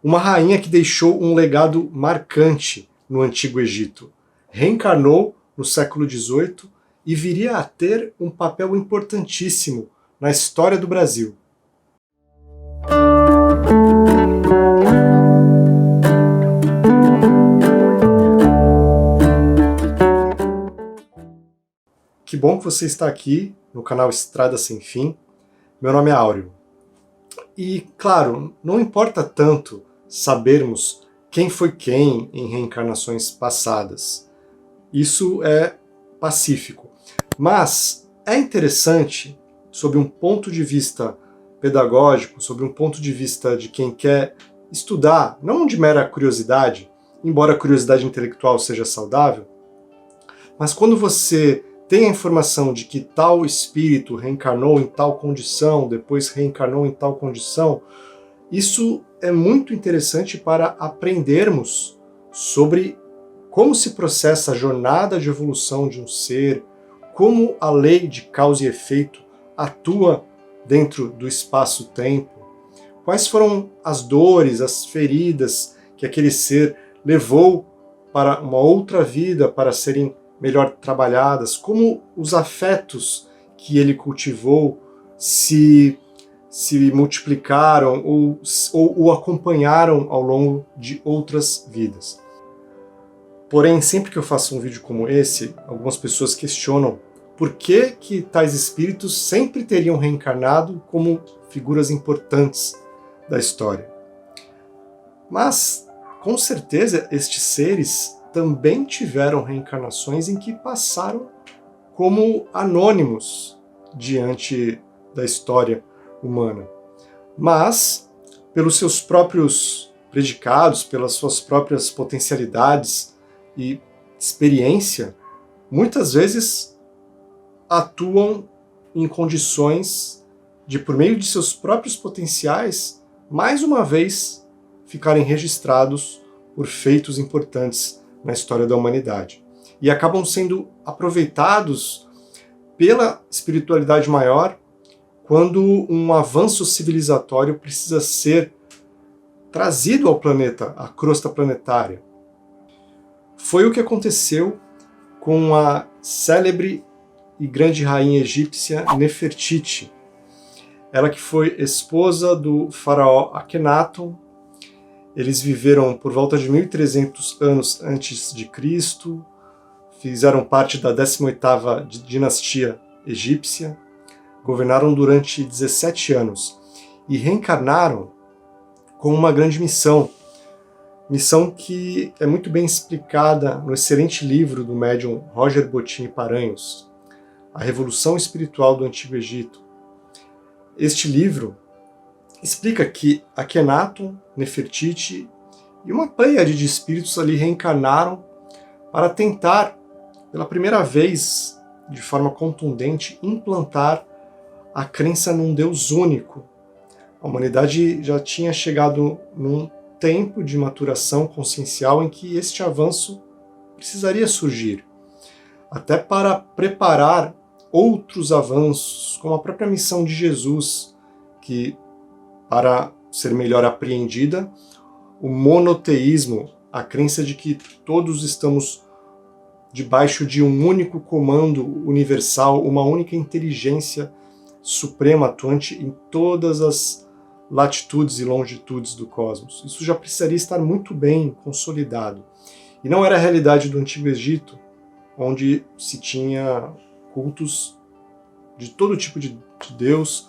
uma rainha que deixou um legado marcante no Antigo Egito. Reencarnou no século XVIII e viria a ter um papel importantíssimo na história do Brasil. Que bom que você está aqui no canal Estrada Sem Fim. Meu nome é Áureo. E, claro, não importa tanto sabermos quem foi quem em reencarnações passadas. Isso é pacífico. Mas é interessante, sob um ponto de vista pedagógico, sob um ponto de vista de quem quer estudar, não de mera curiosidade, embora a curiosidade intelectual seja saudável, mas quando você tem a informação de que tal espírito reencarnou em tal condição, depois reencarnou em tal condição, isso é muito interessante para aprendermos sobre como se processa a jornada de evolução de um ser, como a lei de causa e efeito atua dentro do espaço-tempo, quais foram as dores, as feridas que aquele ser levou para uma outra vida para serem melhor trabalhadas, como os afetos que ele cultivou se multiplicaram ou o acompanharam ao longo de outras vidas. Porém, sempre que eu faço um vídeo como esse, algumas pessoas questionam por que tais espíritos sempre teriam reencarnado como figuras importantes da história. Mas, com certeza, estes seres também tiveram reencarnações em que passaram como anônimos diante da história humana. Mas, pelos seus próprios predicados, pelas suas próprias potencialidades e experiência, muitas vezes atuam em condições de, por meio de seus próprios potenciais, mais uma vez ficarem registrados por feitos importantes na história da humanidade. E acabam sendo aproveitados pela espiritualidade maior quando um avanço civilizatório precisa ser trazido ao planeta, à crosta planetária. Foi o que aconteceu com a célebre e grande rainha egípcia Nefertiti, ela que foi esposa do faraó Akhenaton. Eles viveram por volta de 1300 anos antes de Cristo, fizeram parte da 18ª dinastia egípcia, governaram durante 17 anos e reencarnaram com uma grande missão que é muito bem explicada no excelente livro do médium Roger Bottini Paranhos, A Revolução Espiritual do Antigo Egito. Este livro explica que Akhenaton, Nefertiti e uma pleiade de espíritos ali reencarnaram para tentar, pela primeira vez, de forma contundente, implantar a crença num Deus único. A humanidade já tinha chegado num tempo de maturação consciencial em que este avanço precisaria surgir, até para preparar outros avanços, como a própria missão de Jesus, que, para ser melhor apreendida, o monoteísmo, a crença de que todos estamos debaixo de um único comando universal, uma única inteligência suprema atuante em todas as latitudes e longitudes do cosmos. Isso já precisaria estar muito bem consolidado. E não era a realidade do Antigo Egito, onde se tinha cultos de todo tipo de Deus,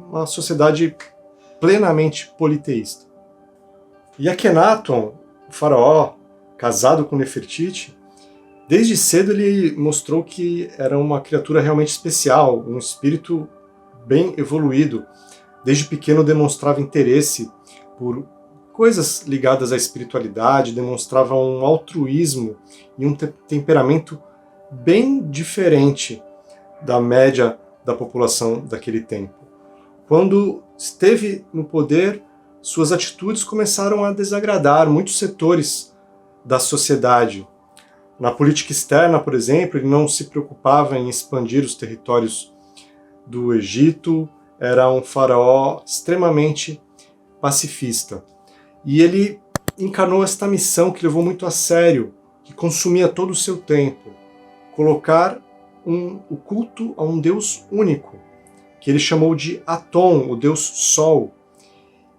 uma sociedade plenamente politeísta. E Akhenaton, o faraó, casado com Nefertiti, desde cedo ele mostrou que era uma criatura realmente especial, um espírito bem evoluído. Desde pequeno demonstrava interesse por coisas ligadas à espiritualidade, demonstrava um altruísmo e um temperamento bem diferente da média da população daquele tempo. Quando esteve no poder, suas atitudes começaram a desagradar muitos setores da sociedade. Na política externa, por exemplo, ele não se preocupava em expandir os territórios do Egito, era um faraó extremamente pacifista. E ele encarnou esta missão que levou muito a sério, que consumia todo o seu tempo, colocar o culto a um Deus único, que ele chamou de Aton, o Deus Sol.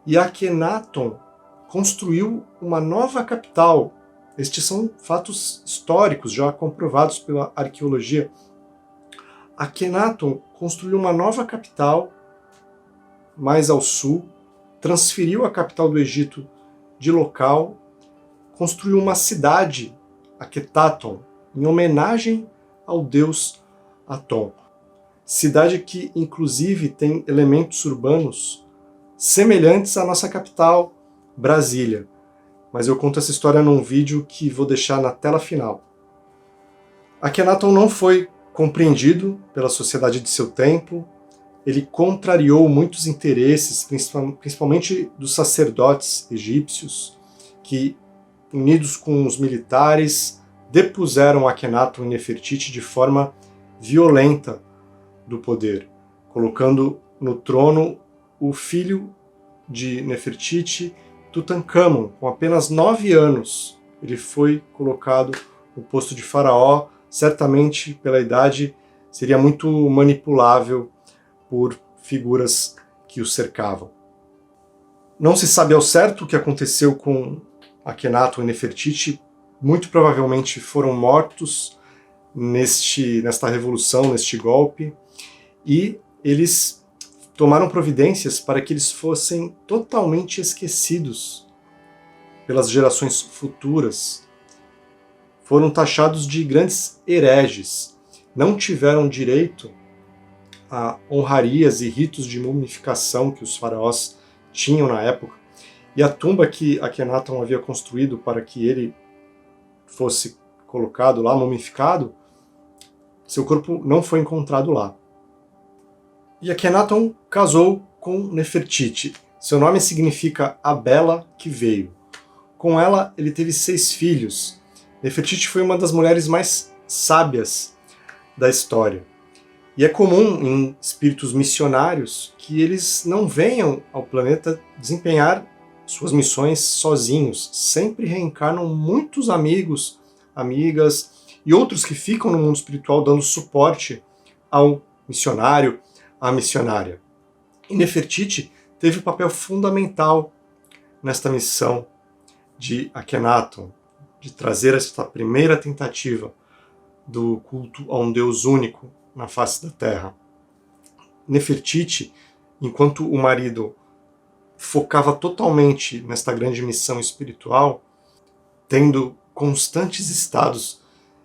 E Akhenaton construiu uma nova capital. Estes são fatos históricos, já comprovados pela arqueologia. Akhenaton construiu uma nova capital mais ao sul, transferiu a capital do Egito de local, construiu uma cidade, Akhetaton, em homenagem ao deus Aton. Cidade que, inclusive, tem elementos urbanos semelhantes à nossa capital, Brasília. Mas eu conto essa história num vídeo que vou deixar na tela final. Akhenaton não foi compreendido pela sociedade de seu tempo, ele contrariou muitos interesses, principalmente dos sacerdotes egípcios, que, unidos com os militares, depuseram Akhenaton e Nefertiti de forma violenta do poder, colocando no trono o filho de Nefertiti, Tutankhamon. Com apenas 9 anos, ele foi colocado no posto de faraó. Certamente, pela idade, seria muito manipulável por figuras que o cercavam. Não se sabe ao certo o que aconteceu com Akhenaton e Nefertiti. Muito provavelmente foram mortos nesta revolução, neste golpe, e eles tomaram providências para que eles fossem totalmente esquecidos pelas gerações futuras. Foram taxados de grandes hereges, não tiveram direito a honrarias e ritos de mumificação que os faraós tinham na época, e a tumba que Akhenaton havia construído para que ele fosse colocado lá, mumificado, seu corpo não foi encontrado lá. E Akhenaton casou com Nefertiti. Seu nome significa a bela que veio. Com ela, ele teve 6 filhos. Nefertiti foi uma das mulheres mais sábias da história. E é comum em espíritos missionários que eles não venham ao planeta desempenhar suas missões sozinhos. Sempre reencarnam muitos amigos, amigas e outros que ficam no mundo espiritual dando suporte ao missionário, à missionária. E Nefertiti teve um papel fundamental nesta missão de Akhenaton, de trazer esta primeira tentativa do culto a um Deus único na face da Terra. Nefertiti, enquanto o marido focava totalmente nesta grande missão espiritual, tendo constantes estados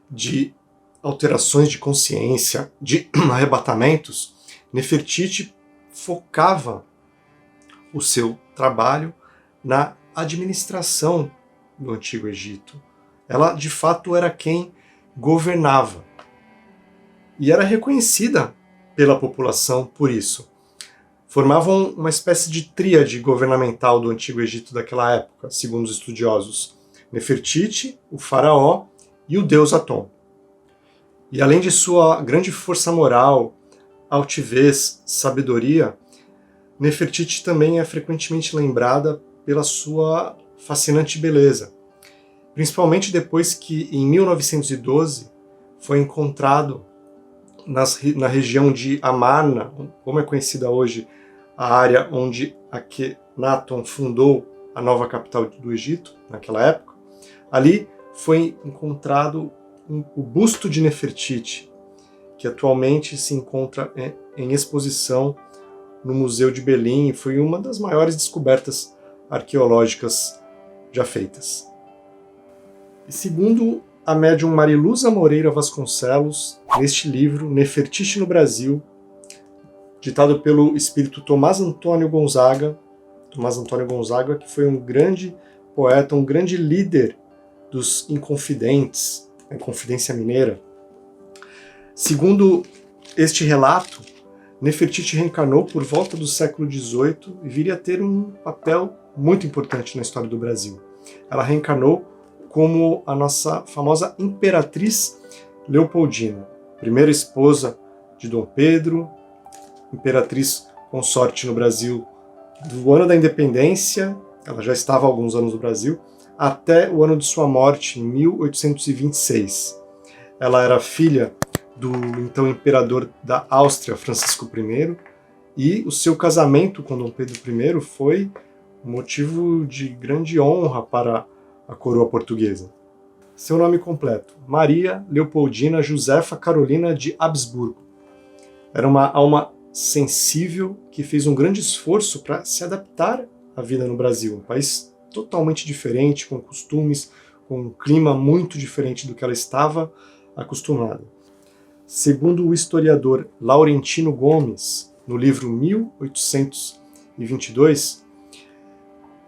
de alterações de consciência, de arrebatamentos, Nefertiti focava o seu trabalho na administração do Antigo Egito. Ela, de fato, era quem governava. E era reconhecida pela população por isso. Formavam uma espécie de tríade governamental do Antigo Egito daquela época, segundo os estudiosos. Nefertiti, o faraó e o deus Aton. E além de sua grande força moral, altivez, sabedoria, Nefertiti também é frequentemente lembrada pela sua fascinante beleza. Principalmente depois que, em 1912, foi encontrado na região de Amarna, como é conhecida hoje a área onde Akhenaton fundou a nova capital do Egito, naquela época. Ali foi encontrado o busto de Nefertiti, que atualmente se encontra em exposição no Museu de Belém e foi uma das maiores descobertas arqueológicas já feitas. E segundo a médium Mariluza Moreira Vasconcelos, neste livro, Nefertiti no Brasil, ditado pelo espírito Tomás Antônio Gonzaga, que foi um grande poeta, um grande líder dos Inconfidentes, a Inconfidência Mineira. Segundo este relato, Nefertiti reencarnou por volta do século XVIII e viria a ter um papel muito importante na história do Brasil. Ela reencarnou como a nossa famosa Imperatriz Leopoldina, primeira esposa de Dom Pedro, imperatriz consorte no Brasil do ano da independência ela já estava há alguns anos no Brasil, até o ano de sua morte, em 1826. Ela era filha do então imperador da Áustria, Francisco I, e o seu casamento com Dom Pedro I foi motivo de grande honra para a coroa portuguesa. Seu nome completo: Maria Leopoldina Josefa Carolina de Habsburgo. Era uma alma sensível que fez um grande esforço para se adaptar à vida no Brasil, um país totalmente diferente, com costumes, com um clima muito diferente do que ela estava acostumada. Segundo o historiador Laurentino Gomes, no livro 1822,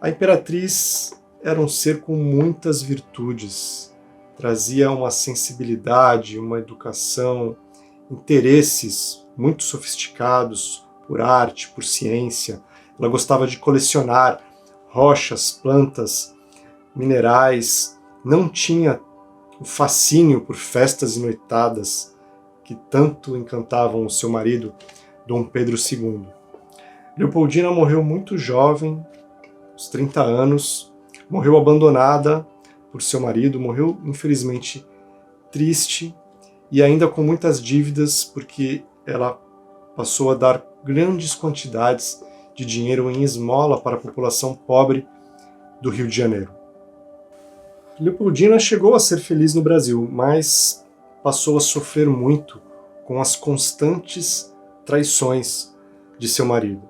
a imperatriz era um ser com muitas virtudes, trazia uma sensibilidade, uma educação, interesses muito sofisticados por arte, por ciência. Ela gostava de colecionar rochas, plantas, minerais, não tinha o fascínio por festas e noitadas que tanto encantavam o seu marido, Dom Pedro II. Leopoldina morreu muito jovem, aos 30 anos, morreu abandonada por seu marido, morreu infelizmente triste e ainda com muitas dívidas, porque ela passou a dar grandes quantidades de dinheiro em esmola para a população pobre do Rio de Janeiro. Leopoldina chegou a ser feliz no Brasil, mas passou a sofrer muito com as constantes traições de seu marido.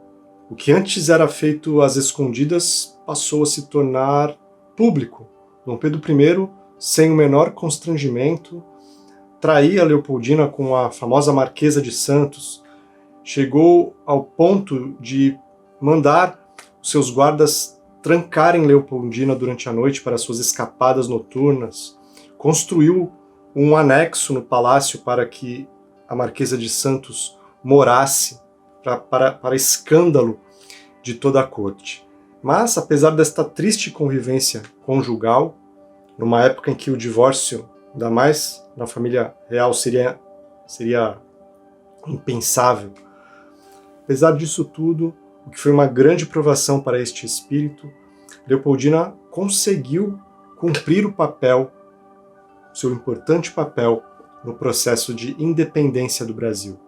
O que antes era feito às escondidas passou a se tornar público. Dom Pedro I, sem o menor constrangimento, traía Leopoldina com a famosa Marquesa de Santos, chegou ao ponto de mandar os seus guardas trancarem Leopoldina durante a noite para suas escapadas noturnas, construiu um anexo no palácio para que a Marquesa de Santos morasse, para escândalo de toda a corte. Mas, apesar desta triste convivência conjugal, numa época em que o divórcio, ainda mais na família real, seria impensável, apesar disso tudo, o que foi uma grande provação para este espírito, Leopoldina conseguiu cumprir o papel, seu importante papel, no processo de independência do Brasil.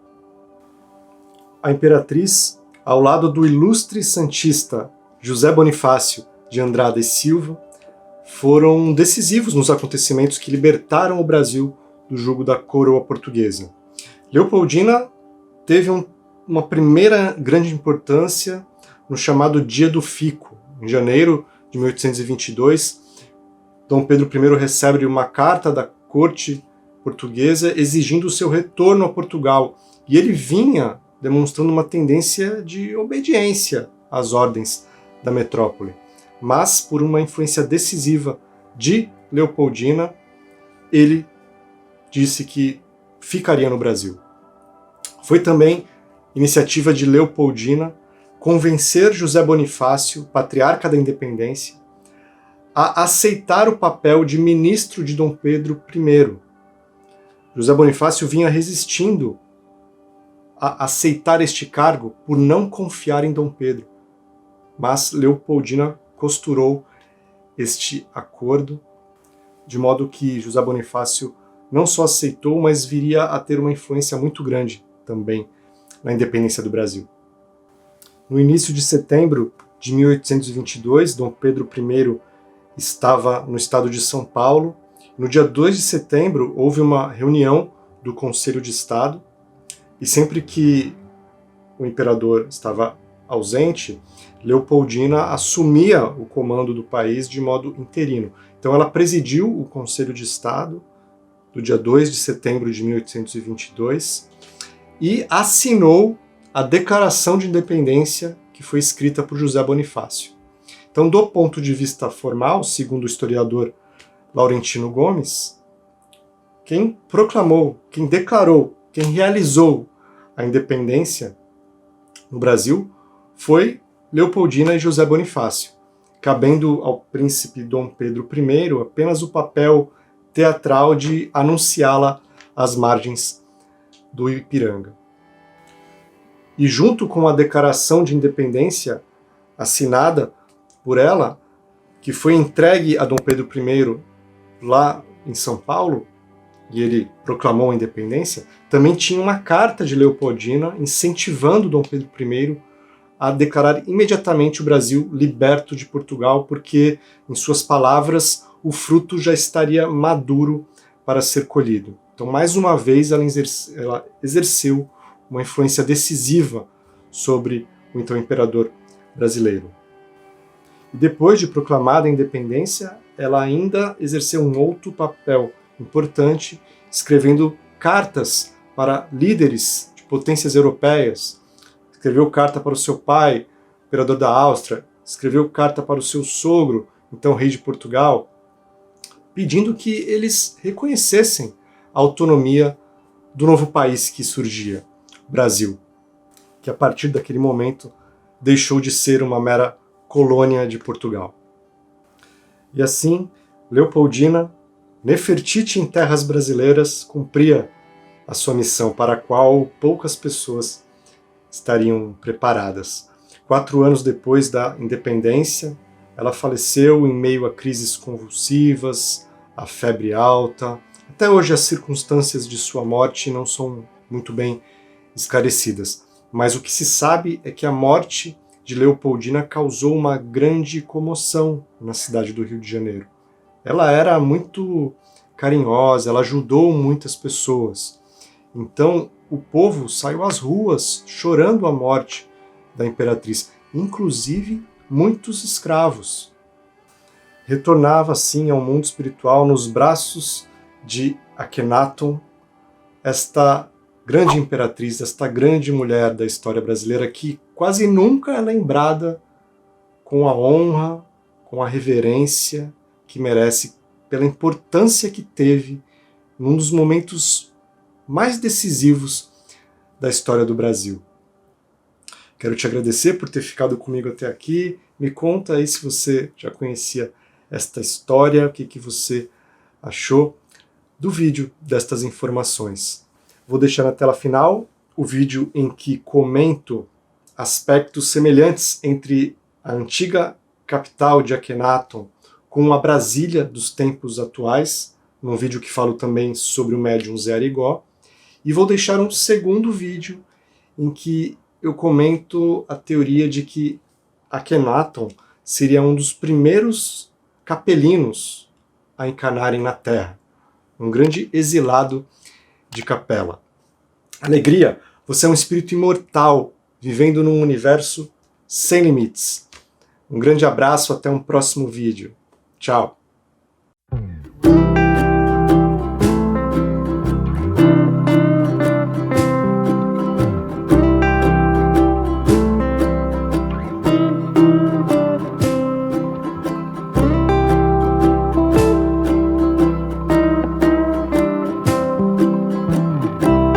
A imperatriz, ao lado do ilustre santista José Bonifácio de Andrada e Silva, foram decisivos nos acontecimentos que libertaram o Brasil do jugo da coroa portuguesa. Leopoldina teve uma primeira grande importância no chamado Dia do Fico. Em janeiro de 1822, Dom Pedro I recebe uma carta da corte portuguesa exigindo o seu retorno a Portugal, e ele vinha demonstrando uma tendência de obediência às ordens da metrópole. Mas, por uma influência decisiva de Leopoldina, ele disse que ficaria no Brasil. Foi também iniciativa de Leopoldina convencer José Bonifácio, patriarca da independência, a aceitar o papel de ministro de Dom Pedro I. José Bonifácio vinha resistindo a aceitar este cargo por não confiar em Dom Pedro, mas Leopoldina costurou este acordo, de modo que José Bonifácio não só aceitou, mas viria a ter uma influência muito grande também na independência do Brasil. No início de setembro de 1822, Dom Pedro I estava no estado de São Paulo. No dia 2 de setembro, houve uma reunião do Conselho de Estado, e sempre que o imperador estava ausente, Leopoldina assumia o comando do país de modo interino. Então ela presidiu o Conselho de Estado do dia 2 de setembro de 1822 e assinou a Declaração de Independência, que foi escrita por José Bonifácio. Então, do ponto de vista formal, segundo o historiador Laurentino Gomes, quem proclamou, quem declarou, quem realizou a independência no Brasil foi Leopoldina e José Bonifácio, cabendo ao príncipe Dom Pedro I apenas o papel teatral de anunciá-la às margens do Ipiranga. E junto com a Declaração de Independência assinada por ela, que foi entregue a Dom Pedro I lá em São Paulo, e ele proclamou a independência, também tinha uma carta de Leopoldina incentivando Dom Pedro I a declarar imediatamente o Brasil liberto de Portugal, porque, em suas palavras, o fruto já estaria maduro para ser colhido. Então, mais uma vez, ela exerceu uma influência decisiva sobre o então imperador brasileiro. E depois de proclamada a independência, ela ainda exerceu um outro papel importante, escrevendo cartas para líderes de potências europeias. Escreveu carta para o seu pai, imperador da Áustria, escreveu carta para o seu sogro, então rei de Portugal, pedindo que eles reconhecessem a autonomia do novo país que surgia, o Brasil, que a partir daquele momento deixou de ser uma mera colônia de Portugal. E assim, Leopoldina, Nefertiti em terras brasileiras, cumpria a sua missão, para a qual poucas pessoas estariam preparadas. 4 anos depois da independência, ela faleceu em meio a crises convulsivas, a febre alta. Até hoje as circunstâncias de sua morte não são muito bem esclarecidas, mas o que se sabe é que a morte de Leopoldina causou uma grande comoção na cidade do Rio de Janeiro. Ela era muito carinhosa, ela ajudou muitas pessoas. Então, o povo saiu às ruas chorando a morte da imperatriz, inclusive muitos escravos. Retornava assim ao mundo espiritual nos braços de Akhenaton, esta grande imperatriz, esta grande mulher da história brasileira que quase nunca é lembrada com a honra, com a reverência que merece pela importância que teve num dos momentos mais decisivos da história do Brasil. Quero te agradecer por ter ficado comigo até aqui. Me conta aí se você já conhecia esta história, o que você achou do vídeo, destas informações. Vou deixar na tela final o vídeo em que comento aspectos semelhantes entre a antiga capital de Akhenaton com a Brasília dos tempos atuais, num vídeo que falo também sobre o médium Zé Arigó, e vou deixar um segundo vídeo em que eu comento a teoria de que Akhenaton seria um dos primeiros capelinos a encarnarem na Terra, um grande exilado de capela. Alegria, você é um espírito imortal, vivendo num universo sem limites. Um grande abraço, até um próximo vídeo. Tchau!